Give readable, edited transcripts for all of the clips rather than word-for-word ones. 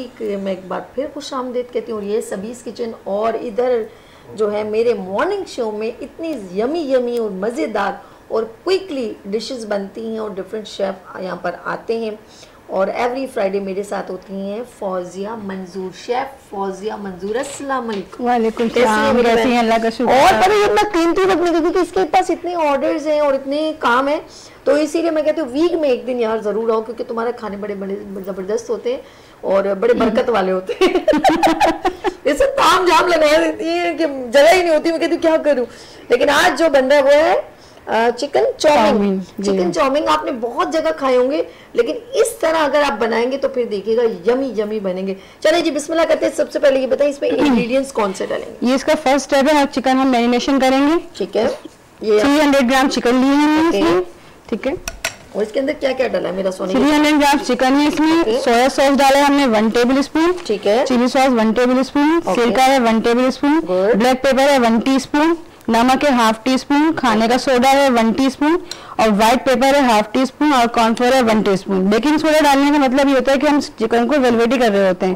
Week मैं एक बार फिर खुशामदीद कहती हूँ। ये सबीज़ किचन और इधर जो है मेरे मॉर्निंग शो में इतनी यमी यमी और मज़ेदार और क्विकली डिशेस बनती हैं और डिफरेंट शेफ़ यहाँ पर आते हैं। और एवरी फ्राइडे मेरे साथ होती हैं फौजिया मंजूर, शेफ़ फौजिया मंजूर। अस्सलाम वालेकुम। वालेकुम सलाम, कैसी हैं? अल्लाह का शुक्र। और पता है इतना कीमती वक्त नहीं, क्योंकि इसके पास इतने ऑर्डर्स हैं और इतने काम है, तो इसीलिए मैं कहती हूँ वीक में एक दिन यार ज़रूर आओ, क्योंकि तुम्हारे खाने बड़े बड़े ज़बरदस्त होते हैं और बड़े बरकत वाले होते हैं। इससे ताम झाम लगा देती है कि जगह ही नहीं होती, मैं कहती हूँ क्या करूँ। लेकिन आज जो बन रहा है वो है चिकन चाउमीन। चिकन चाउमीन आपने बहुत जगह खाए होंगे, लेकिन इस तरह अगर आप बनाएंगे तो फिर देखिएगा यमी यमी बनेंगे। चलिए जी बिस्मिल्लाह करते हैं। सबसे पहले ये बताइए इसमें इंग्रेडिएंट्स कौन से डालेंगे? ये इसका फर्स्ट स्टेप है, चिकन हम मैरिनेशन करेंगे। ठीक है, ये 300 ग्राम चिकन लिए हैं इसमें। ठीक है, और इसके अंदर क्या क्या डाला है मेरा सोने? 300 ग्राम चिकन है इसमें। सोया सॉस डाला है हमने 1 टेबल स्पून। ठीक है, चिली सॉस 1 टेबल स्पून। सिरका है 1 टेबल स्पून। ब्लैक पेपर है 1 टीस्पून। नमक है 1/2 टीस्पून। खाने का सोडा है 1 टीस्पून और व्हाइट पेपर है 1/2 टीस्पून और कॉर्नफ्लोर है 1 टीस्पून। बेकिंग सोडा डालने का मतलब ये होता है कि हम चिकन को वेलवेटी कर रहे होते हैं।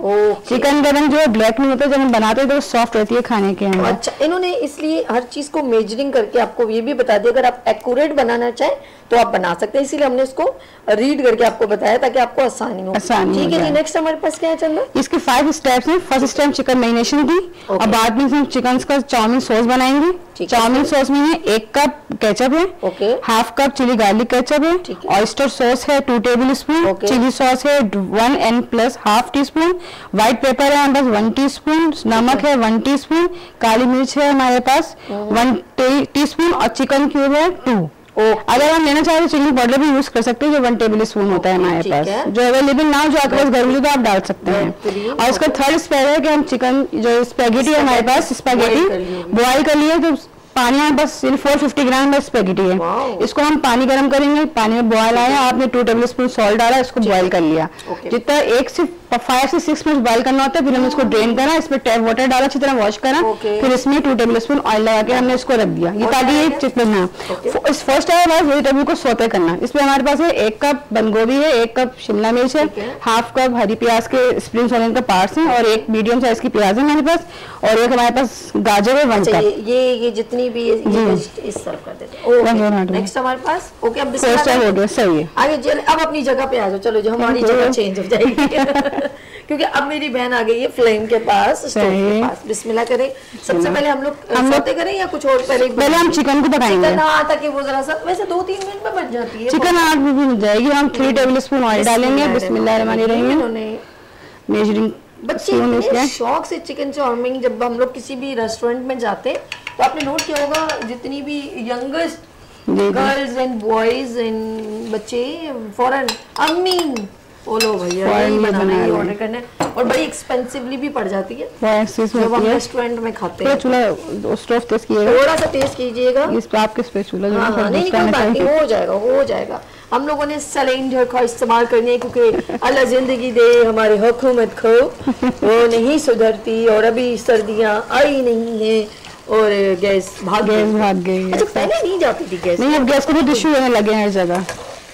चिकन का रंग जो है ब्लैक नहीं होता, जब हम बनाते हैं तो सॉफ्ट रहती है खाने के अंदर। अच्छा, इन्होंने इसलिए हर चीज को मेजरिंग करके आपको ये भी बता दिया, अगर आप एक्यूरेट बनाना चाहें तो आप बना सकते हैं, इसीलिए हमने इसको रीड करके आपको बताया ताकि आपको आसानी हो। ठीक है जी, नेक्स्ट हमारे पास क्या है चंदा? इसके 5 स्टेप्स हैं। फर्स्ट स्टेप चिकन मैरिनेशन की और बाद में हम चिकन का चाउमीन सॉस बनाएंगे। चाउमीन सॉस में है 1 कप केचप है, 1/2 कप चिली गार्लिक केचप है, ऑयस्टर सॉस है 2 टेबल स्पून, चिली सॉस है 1 and plus 1/2 teaspoon, white paper है हमारे पास 1 टीस्पून, नमक है 1 टीस्पून, काली मिर्च है हमारे पास 1 टीस्पून और चिकन क्यूब है 2। अगर हम लेना चाहें तो चिली पाउडर भी यूज कर सकते हैं, जो 1 टेबल स्पून होता है हमारे पास, जो अवेलेबल ना हो, जो आपके पास घर में तो आप डाल सकते हैं। और इसका थर्ड स्टेप है कि हम चिकन जो स्पैगेटी है हमारे पास, स्पैगेटी बॉयल कर लिए, तो पानी हमारे पास सिर्फ 450 ग्राम बस स्पैगेटी है। इसको हम पानी गर्म करेंगे, पानी में बॉयल आया, आपने 2 टेबल स्पून सॉल्ट डाला, इसको बॉयल कर लिया। जितना 1 से 5 से 6 मिनट बॉयल करना होता है, फिर हमने इसको ड्रेन करा, इसमें टैप वाटर डाला, अच्छी तरह वॉश करा, फिर इसमें 2 टेबल स्पून ऑयल लगा के हमने इसको रख दिया, ये ताकि ये चिकन ना। इस फर्स्ट है हमारे वेजिटेबल को सौते करना। इसमें हमारे पास है 1 कप बंद गोभी है, 1 कप शिमला मिर्च है, 1/2 कप हरी प्याज के स्प्रिंग ऑनियन का पार्ट्स हैं और 1 मीडियम साइज की प्याज है हमारे पास, और 1 हमारे पास गाजर है 1 कप। ये जितनी भी इस सर्व कर देते हैं। नेक्स्ट हमारे पास ओके, अब हो गया, सही है। आगे चलो, अब अपनी जगह पे आ जाओ। चलो जो हमारी जगह चेंज हो जाएगी क्योंकि अब मेरी बहन आ गई है फ्लेम के पास, स्टोव के पास। बिस्मिल्लाह करें। सबसे पहले हम लोग सौते करें या कुछ और? पहले हम चिकन को पकाएंगे। चिकन ताकि वो जरा सा, वैसे 2-3 मिनट में बन जाती है चिकन। 8 मिनट में बन जाएगी। हम 3 टेबल स्पून ऑयल डालेंगे। बिस्मिल्लाहिर्रहमानिर्रहीम। मेजरिंग बच्चे इतने शौक से चिकन चाउमीन, जब हम लोग किसी भी रेस्टोरेंट में जाते हैं तो आपने नोट किया होगा, जितनी भी youngest girls and boys and बच्चे फौरन अम्मी बोलो भैया बनाना है, ऑर्डर करना है, और बड़ी एक्सपेंसिवली भी पड़ जाती है जब हम रेस्टोरेंट में खाते हैं। चूल्हा स्टोव तेज कीजिएगा, थोड़ा सा तेज कीजिएगा। इस पे आपके पे चूल्हा नहीं, कोई बात नहीं, हो जाएगा हो जाएगा। हम लोगों ने सिलेंडर का इस्तेमाल करने, क्योंकि अल्लाह जिंदगी दे हमारी हुकूमत को, वो नहीं सुधरती और अभी सर्दियाँ आई नहीं है और गैस भाग गई। अच्छा, पहले नहीं जाती थी गैस? नहीं, अब गैस को भी इश्यू होने लगे हैं हर जगह।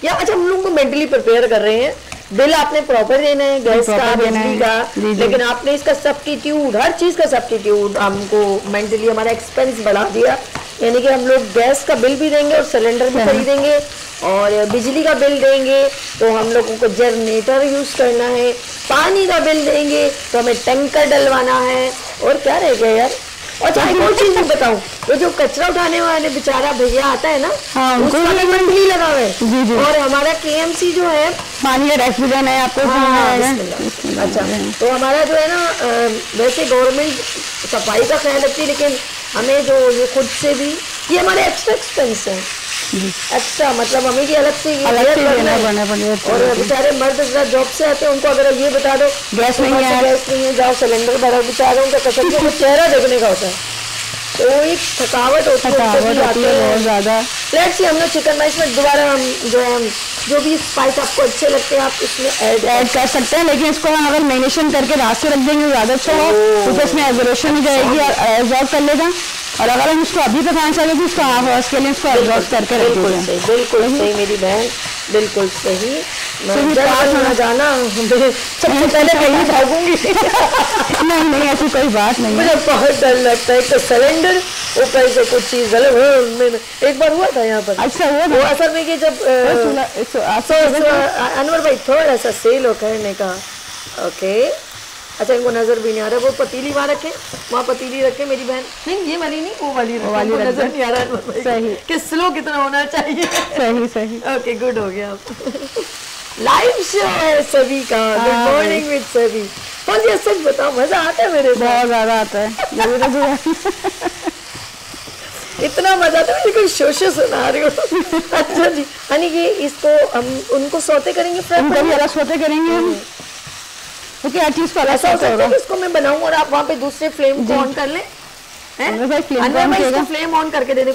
या अच्छा, हम लोग को मेंटली प्रिपेयर कर रहे हैं, बिल आपने प्रॉपर देना है गैस का, बिजली का, लेकिन आपने इसका सब्स्टिट्यूट, हर चीज का सब्स्टिट्यूट हमको मेंटली हमारा एक्सपेंस बढ़ा दिया। यानी कि हम लोग गैस का बिल भी देंगे और सिलेंडर भी खरीदेंगे और बिजली का बिल देंगे तो हम लोगों को जनरेटर यूज करना है, पानी का बिल देंगे तो हमें टैंकर डलवाना है, और क्या रह गया यार। और चाहे कोई चीज नहीं बताऊं, ये जो कचरा उठाने वाले बेचारा भैया आता है ना, उसका भी मंथली लगा हुआ है। और हमारा KMC जो है, पानी का रेफ्रिजरेटर है आपको। अच्छा, तो हमारा जो है ना, वैसे गवर्नमेंट सफाई का ख्याल रखती है, लेकिन हमें जो ये खुद से भी, ये हमारे एक्स्ट्रा एक्सपेंस है। एक्स्ट्रा मतलब हमें भी अलग से करना है। और बेचारे मर्द जॉब से आते हैं, उनको अगर ये बता दो गैस नहीं है, जाओ सिलेंडर भरो, बेचारे उनका कसम से चेहरा देखने का होता है, तो एक थकावट होती है बहुत ज्यादा। लेट्स सी, हमने चिकन राइस में दोबारा हम जो भी स्पाइस आपको अच्छे लगते हैं आप इसमें ऐड कर सकते हैं, लेकिन इसको हम अगर मैरिनेशन करके रात से रख देंगे ज्यादा अच्छा हो, तो इसमें एब्जॉर्प्शन हो जाएगी और एब्जॉर्ब कर लेगा। और अगर हम इसको अभी पकाना चाहेंगे तो इसको हाफ आवर्स के लिए इसको एब्जॉर्ब करके रख देंगे। बिल्कुल सही मेरी बहन, बिल्कुल सही। जाना सबसे पहले कहीं भागूंगी। नहीं ऐसी कोई बात नहीं, मुझे बहुत डर लगता है। तो सिलेंडर ऊपर से कुछ चीज गलत एक बार हुआ था यहाँ पर। अच्छा हुआ वो असल में कि जब अनवर भाई थोड़ा सा सेल करने का। ओके अच्छा, इनको नजर भी नहीं आ रहा। वो पतीली वहाँ रखे, वहाँ पतीली रखे मेरी बहन। नहीं ये वाली नहीं, वो वाली नजर नहीं आ रहा। सही कि स्लो कितना होना चाहिए। सही ओके गुड हो गया। लाइव शो है सभी का। गुड मॉर्निंग विद सभी। फौजिया सच बताओ, मजा आता है मेरे? बहुत ज्यादा आता है। इतना मजा आता है, मुझे कोई शो सुना रही हो। अच्छा जी यानी कि इसको हम उनको सौते करेंगे, सौते करेंगे हम, क्योंकि हर चीज को अलग ऐसा हो सकता है। इसको मैं बनाऊं और आप वहाँ पे दूसरे फ्लेम को ऑन कर लें। इसको फ्लेम ऑन करके दे दे,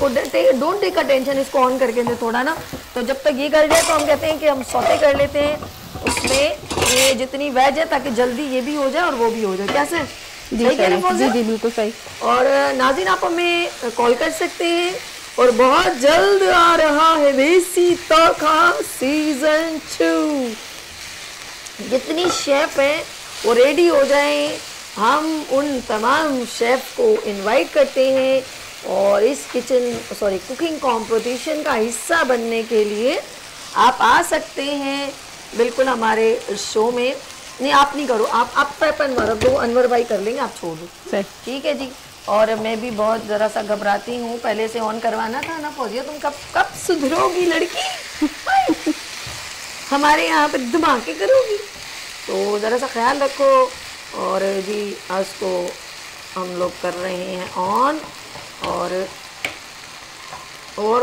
डोंट टेक अटेंशन, इसको ऑन करके दे थोड़ा ना। तो जब तक ये कर जाए तो हम कहते हैं कि हम सौते कर लेते हैं उसमें ये जितनी वेज है, ताकि जल्दी ये भी हो जाए और वो भी हो जाए। कैसे? जी बिल्कुल सही। और नाज़रीन आप हमें कॉल कर सकते हैं। और बहुत जल्द आ रहा है देसी तड़का सीजन 2। जितनी शेफ हैं वो रेडी हो जाएं। हम उन तमाम शेफ को इनवाइट करते हैं और इस कुकिंग कंपटीशन का हिस्सा बनने के लिए आप आ सकते हैं बिल्कुल हमारे शो में। नहीं आप नहीं करो, आप अनवर दो, अनवर भाई कर लेंगे, आप छोड़ दो। ठीक है जी। और मैं भी बहुत ज़रा सा घबराती हूँ, पहले से ऑन करवाना था ना। फौजिया तुम कब सुधरोगी लड़की? हमारे यहाँ पे धमाके करोगी, तो ज़रा सा ख्याल रखो। और जी आज को हम लोग कर रहे हैं ऑन। और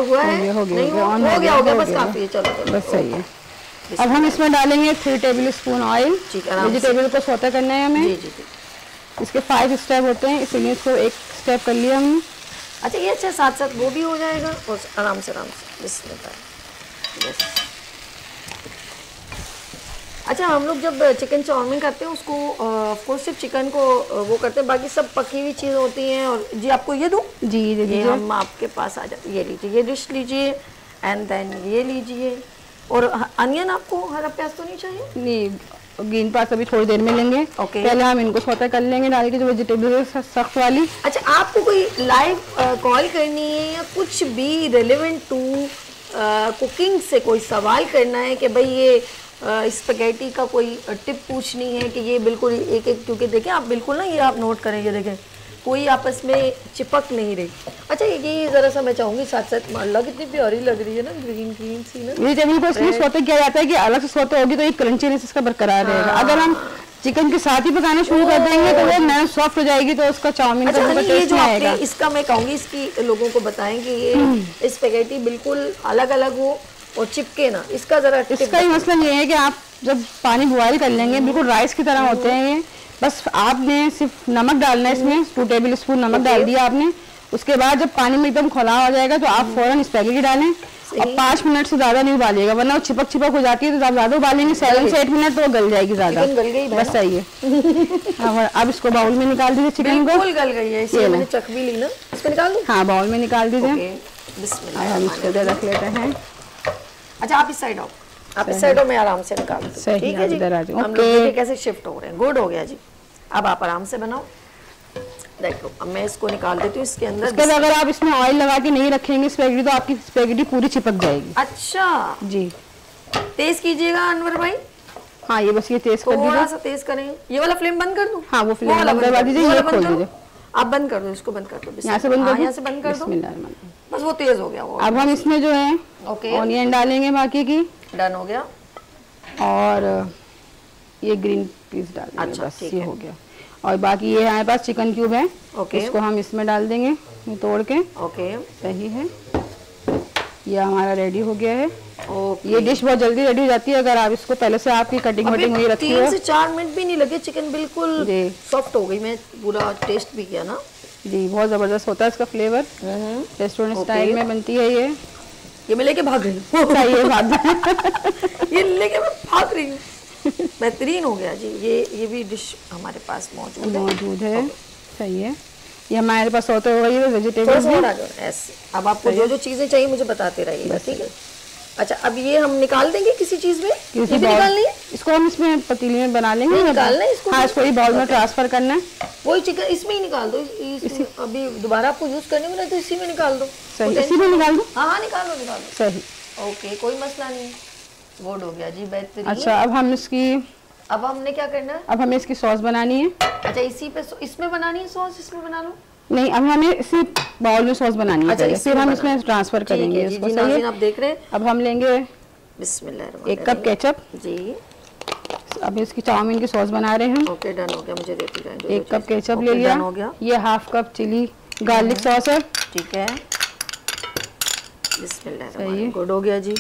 हुआ है? नहीं हो गया बस काफ़ी है। चलो बस सही है। अब हम इसमें डालेंगे 3 टेबल स्पून ऑयल। वेजिटेबल को सौते करना है हमें। जी। इसके 5 स्टेप होते हैं, इसलिए इसको एक स्टेप कर लिया हमने। अच्छा ये अच्छा साथ साथ वो भी हो जाएगा और आराम से बिस्मिल्लाह। अच्छा हम लोग जब चिकन चाउमीन करते हैं उसको ऑफकोर्स सिर्फ चिकन को वो करते हैं, बाकी सब पकी हुई चीज़ होती हैं। और जी आपको ये दूँ? जी ये हम आपके पास आ जाते। ये लीजिए, ये डिश लीजिए एंड देन ये लीजिए। और अनियन आपको हरा प्याज तो नहीं चाहिए? नहीं, ग्रीन पास अभी थोड़ी देर में लेंगे। पहले हम इनको सौते कर लेंगे डाल के जो वेजिटेबल सख्त वाली। अच्छा आपको कोई लाइव कॉल करनी है या कुछ भी रिलेवेंट टू कुकिंग से कोई सवाल करना है कि भाई ये स्पैगेटी का कोई टिप पूछनी है कि ये बिल्कुल एक क्योंकि देखें आप बिल्कुल ना ये आप नोट करेंगे, देखें कोई आपस में चिपक नहीं रही। अच्छा ये ज़रा सा मैं चाहूँगी साथ साथ, माशाल्लाह कितनी प्यारी लग रही है ना, ग्रीन सी ना। वेजिटेबल को इसलिए सौते किया जाता है कि अलग से सौते होगी तो एक क्रंचीनेस इसका बरकरार रहेगा। अगर हम चिकन के साथ ही पकाना शुरू कर देंगे तो वो नया सॉफ्ट हो जाएगी, तो उसका चाउमीन का टेस्ट नहीं आएगा। इसका मैं कहूँगी इसकी लोगों को बताएं कि ये स्पैगेटी बिल्कुल अलग अलग हो और चिपके ना। इसका जरा इसका ही मसला ये है कि आप जब पानी बॉयल कर लेंगे बिल्कुल राइस की तरह होते हैं ये। बस आपने सिर्फ नमक डालना है इसमें, 2 टेबल स्पून नमक डाल दिया आपने। उसके बाद जब पानी में एकदम खौला हो जाएगा तो आप फौरन स्पैगेटी डालें और 5 मिनट से ज़्यादा नहीं उबालिएगा, वरना वो चिपक हो जाती है। तो आप ज़्यादा उबालेंगे 7 से 8 मिनट तो वो गल जाएगी ज़्यादा। बस सही है। अब इसको बाउल में निकाल दीजिए, चिकन को गल गई है इसलिए मैंने चख भी ली ना। इसको निकाल दूं? हाँ बाउल में निकाल दीजिए। हम इसको रख लेते हैं। अच्छा आप इस साइड आओ, आप इस साइड आओ, मैं आराम से निकाल दूं। ठीक है जी, हम लोग कैसे शिफ्ट हो रहे हैं। गुड हो गया जी। अब आप आराम से बनाओ। देखो अब मैं इसको निकाल देती हूँ इसके अंदर। उसके अगर आप इसमें ऑयल लगा के नहीं रखेंगे स्पैगेटी तो आपकी स्पैगेटी पूरी चिपक जाएगी। अच्छा जी, तेज कीजिएगा अनवर भाई। हाँ ये बस ये तेज कर दीजिए, थोड़ा सा तेज करें। ये वाला फ्लेम बंद कर दूं? हाँ वो फ्लेम बंद करवा दीजिए, ये खोल दीजिए। आप बंद कर दो, इसको बंद कर दो। यहाँ से बंद कर दो, यहाँ से बंद कर दो। बस वो तेज हो गया वो। अब हम इसमें जो है ऑनियन डालेंगे बाकी की। डन हो गया। और ये ग्रीन पीस डालेंगे। अच्छा बस ये हो गया। और बाकी ये हमारे पास चिकन क्यूब है, इसको हम इसमें डाल देंगे तोड़ के। सही है, ये हमारा रेडी हो गया है। ये डिश बहुत जल्दी रेडी हो जाती है अगर आप इसको पहले से आपकी कटिंग वटिंग हुई रखी हो। 3 से 4 मिनट भी नहीं लगे, चिकन बिल्कुल सॉफ्ट हो गई। मैं पूरा टेस्ट भी किया ना जी, बहुत जबरदस्त होता है इसका फ्लेवर। रेस्टोरेंट स्टाइल में बनती है ये। मैं लेके भाग रही हूँ। ये लेके मैं भाग रही हूँ। बेहतरीन हो गया जी। ये भी डिश हमारे पास मौजूद है। सही है, ये हमारे पास होते हो गई वेजिटेबल्स। अब आपको जो चीजें चाहिए मुझे बताते रहिएगा, ठीक है। अच्छा, अब ये हम निकाल देंगे किसी चीज में, किसी निकालनी है इसको, हम इसमें पतीली में बना लेंगे, निकालना है इसको। हाँ, इसको ही बाउल में ट्रांसफर करना है। वही चिकन इसमें ही निकाल दो, अभी दोबारा आपको यूज करने में, तो इसी में निकाल दो। सही, इसी में निकाल दो। हाँ हाँ, निकाल लो। सही, ओके, कोई मसला नहीं, गुड हो गया जी, बेहतरीन। अच्छा, अब हमने क्या करना है? अब हमें इसकी सॉस बनानी है। अच्छा, इसी पे इसमें बनानी है सॉस, इसमें बना लो। नहीं, अब हमें इसी बाउल में सॉस बनानी है। अच्छा, फिर हम इसमें ट्रांसफर करेंगे इसको। सही है, आप देख रहे हैं। अब हम लेंगे बिस्मिल्लाह 1 कप केचप जी। अब इसकी चाउमीन की सॉस बना रहे हैं। ओके, डन हो गया, मुझे देती जाए। 1 कप केचप ले लिया। हो गया। ये half cup chilli garlic sauce है। ठीक है, बिस्मिल्लाह, गुड हो गया जी।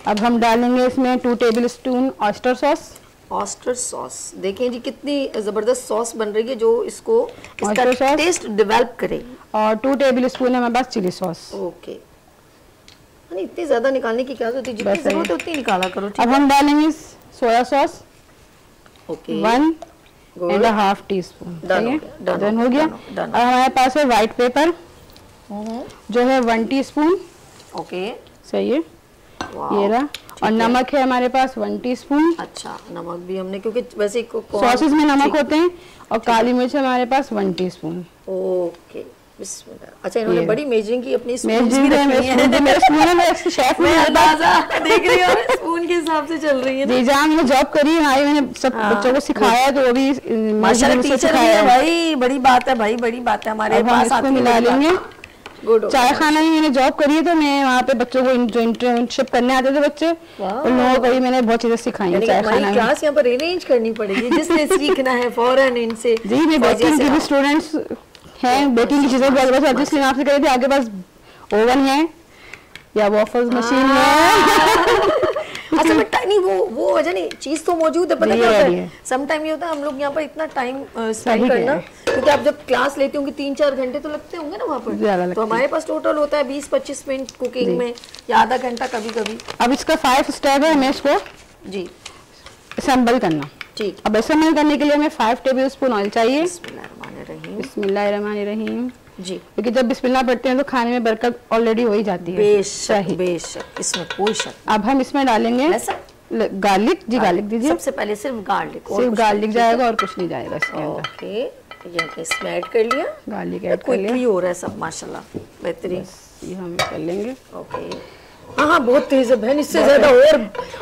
अब हम डालेंगे इसमें 2 tablespoon oyster sauce. Oyster sauce, देखें जी कितनी जबरदस्त सॉस बन रही है, जो इसका टेस्ट डेवलप करेगी। और 2 टेबलस्पून हमारे पास चिली सॉस। ओके, इतनी ज्यादा निकालने की क्या जरूरत है, जितनी जरूरत है उतनी निकाला करो। अब हम डालेंगे soya sauce. Okay, 1.5 teaspoon. Done हो गया। अब हमारे पास है व्हाइट पेपर, जो है 1 टीस्पून। ओके, सही है, ये रहा। और नमक है हमारे पास 1 टीस्पून। अच्छा, नमक भी हमने, क्योंकि वैसे सॉसेस में नमक होते हैं। और काली मिर्च हमारे पास 1 टीस्पून। ओके, बिस्मिल्लाह। अच्छा, इन्होंने बड़ी मेजरिंग की अपनी स्पून भी रखी है। मेरे स्पून है, मैं शेफ में अंदाजा देख रही हूं, स्पून के हिसाब से चल रही है। जी, जहां मैंने जॉब करी है, मैंने सब बच्चों को सिखाया, तो वो भी माशाल्लाह टीचर है भाई, बड़ी बात है भाई, बड़ी बात है। हमारे पास आपको मिला लेंगे। चाय खाना में मैंने जॉब करी है, तो मैं वहाँ पे बच्चों को जो इंटर्नशिप करने आते थे बच्चे, उन लोगों को भी मैंने बहुत चीजें सिखाई है चाय खाना में। क्लास यहाँ पर अरेंज करनी पड़ेगी, जिसने सीखना है फौरन इनसे। जी, मैं बेकिंग की भी स्टूडेंट्स हैं, बेकिंग की चीजें बहुत आती है, इसलिए आपसे कह रही थी आपके पास ओवन है या वॉफल्स मशीन है। अच्छा, बट नहीं, वो वजह नहीं, चीज तो मौजूद है। पता क्या होता है, सम टाइम ये होता है, हम लोग यहाँ पर इतना टाइम स्पेंड करना, क्योंकि आप जब क्लास लेते होंगे 3-4 घंटे तो लगते होंगे ना वहाँ पर, तो हमारे पास टोटल होता है 20-25 मिनट कुकिंग में, या आधा घंटा कभी कभी। अब इसका 5 स्टेप है, हमें इसको जी असेंबल करना। ठीक, अब असेंबल करने के लिए हमें 5 टेबलस्पून ऑयल चाहिए। बिस्मिल्लाहिर्रहमानिर्रहीम जी, क्योंकि जब बिस्मिल्लाह पढ़ते हैं तो खाने में बरकत ऑलरेडी हो ही जाती है। बेशक, बेशक, इसमें कोई शक। अब हम इसमें डालेंगे गार्लिक। जी, गार्लिक दीजिए। सबसे पहले सिर्फ गार्लिक जाएगा और कुछ नहीं जाएगा इसके अंदर। ओके, ये इसमें ऐड कर लिया, गार्लिक ऐड कर लिया। हो रहा है सब माशाल्लाह, बेहतरीन। ये हम कर लेंगे। ओके, हाँ, बहुत तेज है बहन, इससे ज्यादा और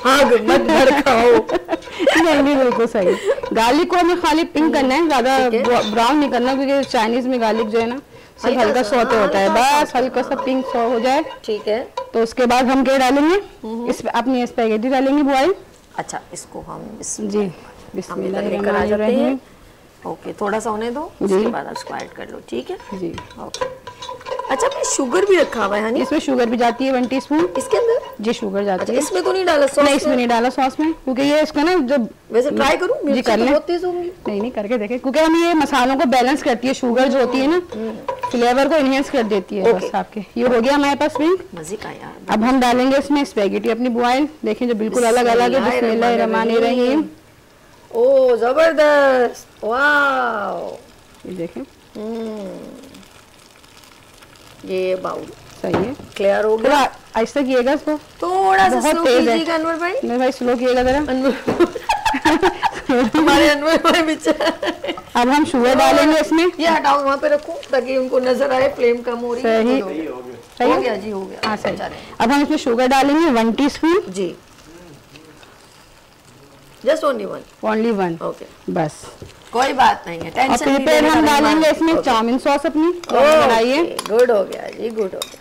आग मत भड़काओ। नहीं, बिल्कुल सही। गार्लिक को हमें खाली पिंक करना है, ज्यादा ब्राउन नहीं करना, क्योंकि चाइनीज में गार्लिक जो है ना सिर्फ हल्का सौते होता है, बस हल्का सा पिंक हो जाए। ठीक है, तो उसके बाद हम क्या डालेंगे, अपनी स्पैगेटी डालेंगे बॉयल। अच्छा, इसको हम जी बिस्मिल्लाहिर्रहमानिर्रहीम। ओके, थोड़ा सा होने दो, उसके बाद इसको ऐड कर लो। ठीक है जी, ओके। अच्छा, मैं शुगर भी रखा हुआ है हनी, इसमें शुगर भी जाती है 1 टीस्पून इसके अंदर। जी, शुगर जाती है। इसमें तो नहीं डाला सॉस? नहीं, इसमें नहीं डाला सॉस में, क्योंकि ये इसका ना जब वैसे ट्राई करूं, मिर्ची तो बहुत तेज होंगी। नहीं, करके देखें, क्योंकि हम ये मसालों को बैलेंस करती है, शुगर जो होती है ना फ्लेवर को इनहेंस कर देती है। बस आपके ये हो गया हमारे पास पिंक। मजे का यार। अब हम डालेंगे इसमें स्पैगेटी अपनी बॉयल, देखें जो बिल्कुल अलग अलग है। बिस्मिल्लाहिर्रहमानिर्रहीम। ओ जबरदस्त, वाओ, ये देखें, ये बाउल सही है, क्लियर हो गया। ऐसा किएगा इसको, थोड़ा सा स्लो कीजिएगा अनवर भाई। नहीं भाई, स्लो किएगा जरा। हमारे अनवर भाई बेचारे। अब हम शुगर डालेंगे इसमें। ये हटाओ, वहाँ पे रखो ताकि उनको नजर आए, फ्लेम कम हो रही है। सही हो गया जी, हो गया। हाँ, सही। अब हम इसमें शुगर डालेंगे 1 टीस्पून। जी, जस्ट ओनली 1। ओके, बस, कोई बात नहीं है, टेंशन नहीं। फिर हम डालेंगे इसमें चाउमीन सॉस अपनी बनाइए। गुड हो गया जी, गुड हो गया।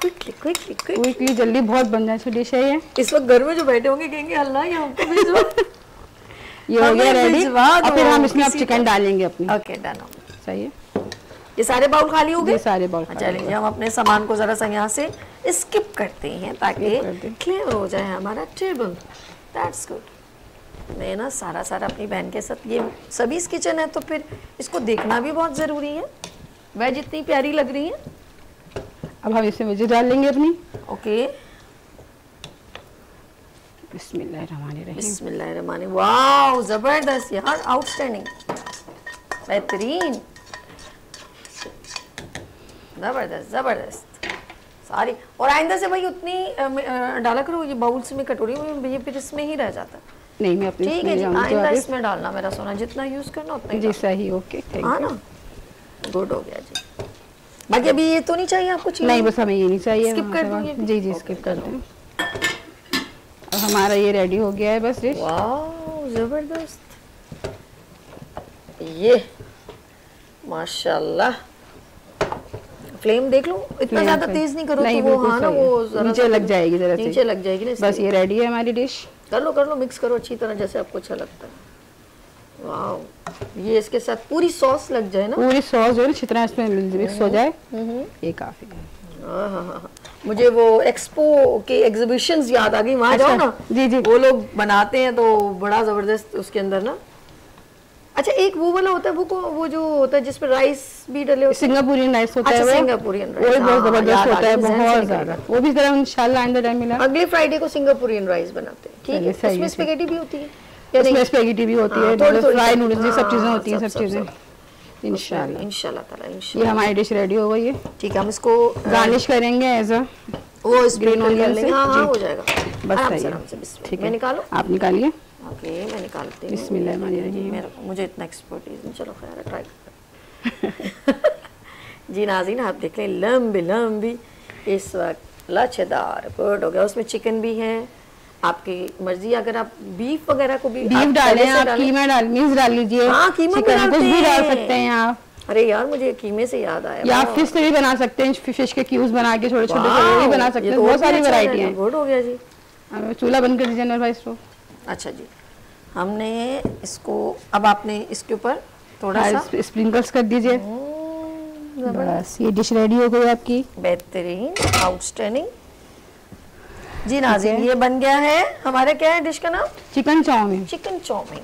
क्विकली जल्दी बहुत बन जाए डिश है ये। इस वक्त घर में जो बैठे होंगे कहेंगे अल्लाह ये हमको भिजवा। ये हो गया रेडी। और फिर हम इसमें अब चिकन डालेंगे अपनी। ओके, डन हो गया। सही है, ये सारे बाउल खाली हो गए? सारे बाउल। चलिए, हम अपने सामान को जरा सा यहाँ से स्किप करते हैं ताकि क्लियर हो जाए हमारा टेबल। That's good. मैं ना सारा अपनी बहन के साथ, ये सभी किचन है तो फिर इसको देखना भी बहुत ज़रूरी है। वह जितनी प्यारी लग रही है। अब हम इसमें वेजी डाल लेंगे अपनी। ओके, बिस्मिल्लाहिर्रहमानिर्रहीम। बिस्मिल्लाहिर्रहमानिर्रहीम। वाओ, जबरदस्त यार, आउटस्टैंडिंग, बेहतरीन, जबरदस्त जबरदस्त। सारी। और आइंदा से भाई उतनी डाला करो, ये बाउल्स में कटोरी में, ये फिर इसमें ही रह जाता। नहीं मैं अपनी ठीक है जी, आइंदा इसमें डालना मेरा सोना, जितना यूज करना उतना जी। सही, ओके, थैंक यू। ना, गुड हो गया जी। बाकी अभी ये तो नहीं चाहिए आपको? नहीं बस हमें ये नहीं चाहिए, स्किप कर दूंगी। जी जी स्किप कर दूँ। और हमारा ये रेडी हो गया है बस डिश। वाह जबरदस्त, ये माशाल्लाह। फ्लेम देख लो, इतना ज्यादा तेज नहीं करो तो वो हाँ ना वो नीचे लग जाएगी, जरा नीचे लग जाएगी ना। बस ये रेडी है हमारी डिश। कर लो मिक्स करो अच्छी तरह, जैसे आपको अच्छा लगता है। वाह, ये इसके साथ पूरी सॉस लग जाए ना, पूरी सॉस जो है जितना इसमें मिक्स हो जाए ये काफी है। मुझे वो एक्सपो के एग्जीबिशंस याद आ गई, वहाँ जाओ ना। जी जी, वो लोग बनाते हैं तो बड़ा जबरदस्त उसके अंदर ना। अच्छा एक वो वाला होता है, वो जो होता है जिसमें राइस भी डले होते हैं, सिंगापुरियन राइस होता है। अच्छा, सिंगापुरियन राइस, वो बहुत जबरदस्त होता है, बहुत ज्यादा। वो भी जरा इंशाल्लाह आइंदा टाइम मिला, अगले फ्राइडे को सिंगापुरियन राइस बनाते हैं। ठीक है, उसमें स्पेगेटी भी होती है, इसमें स्पेगेटी भी होती है, फ्राई नूडल्स, ये सब चीजें होती हैं, सब चीजें इंशाल्लाह ताला। ये हमारी डिश रेडी हो गई है। ठीक है, हम इसको गार्निश करेंगे एज अ वो ग्रीन ऑनियन से। हाँ हो जाएगा बस, सही है। ठीक है, निकालो, आप निकालिए। ओके मैं निकालती हूँ। बिस्मिल्लाह, मुझे इतना एक्सपर्टीज नहीं, चलो खैर ट्राई जी। नाज़रीन आप देख लें, लंबी लंबी इस वक्त लच्छेदार गुड हो गया। उसमें चिकन भी है, आपकी मर्जी, अगर आप बीफ वगैरह को भी बीफ डालें, आप कीमा डाल लीजिए। हाँ कीमा भी डाल सकते हैं आप। अरे यार मुझे कीमे से याद आया, या फिश से भी बना सकते हैं, फिश के क्यूब्स बना के छोटे छोटे भी बना सकते हैं, बहुत सारी वैरायटी है। गुड हो गया जी। चूल्हा बंद कर दीजिए भाई स्टोव। अच्छा जी, हमने इसको, अब आपने इसके ऊपर थोड़ा सा स्प्रिंकल्स कर दीजिए। बस ये डिश रेडी हो गई आपकी, बेहतरीन, आउटस्टैंडिंग जी। नाज़रीन ये बन गया है हमारे, क्या है डिश का नाम? Chicken chowmein. चिकन चाउमीन,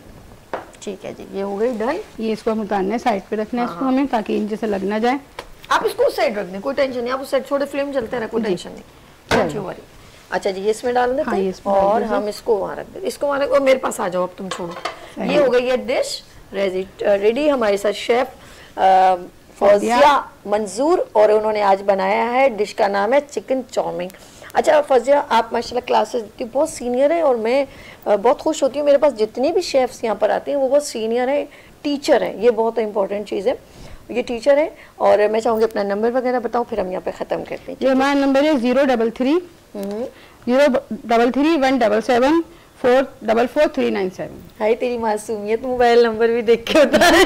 ठीक है जी, ये हो गई डन। ये इसको हम उतारने साइड पे रखना है इसको हमें, ताकि इन जैसे लग ना जाए। आप इसको उस साइड रख दें, कोई टेंशन नहीं, आप उस साइड छोटे फ्लेम चलते रहे, कोई टेंशन नहीं, डोंट यू वरी। अच्छा जी, ये इसमें डाल देते हैं और हम इसको वहाँ रख देते, इसको वहाँ रख। और मेरे पास आ जाओ अब, तुम छोड़ो। ये हो गई है डिश रेडी। हमारे साथ शेफ फौजिया मंजूर, और उन्होंने आज बनाया है, डिश का नाम है चिकन चाउमीन। अच्छा फौजिया, आप माशाल्लाह क्लासेस देती हो, बहुत सीनियर है, और मैं बहुत खुश होती हूँ, मेरे पास जितने भी शेफ्स यहाँ पर आते हैं वो बहुत सीनियर है, टीचर है, ये बहुत इंपॉर्टेंट चीज़ है, ये टीचर है। और मैं चाहूँगी अपना नंबर वगैरह बताओ, फिर हम यहाँ पे ख़त्म करते हैं। ये हमारा नंबर है 033 033 177 444 हाय तेरी मासूमियत, मोबाइल नंबर भी देख के होता है।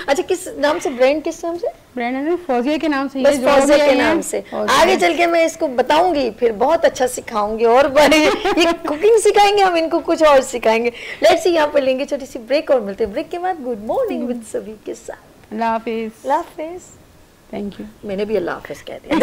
अच्छा किस नाम से, ब्रांड किस नाम से? ब्रांड है फौजिया के नाम से। बस फौजिया के नाम से। आगे चल के मैं इसको बताऊंगी, फिर बहुत अच्छा सिखाऊंगी, और बड़े ये कुकिंग सिखाएंगे हम इनको, कुछ और सिखाएंगे। लेट्स सी, यहाँ पर लेंगे छोटी सी ब्रेक और मिलते हैं ब्रेक के बाद गुड मॉर्निंग विद सभी के साथ। अल्लाह हाफिज। अल्लाह हाफिज। Thank you. मैंने भी अल्लाह हाफिज कह दिया।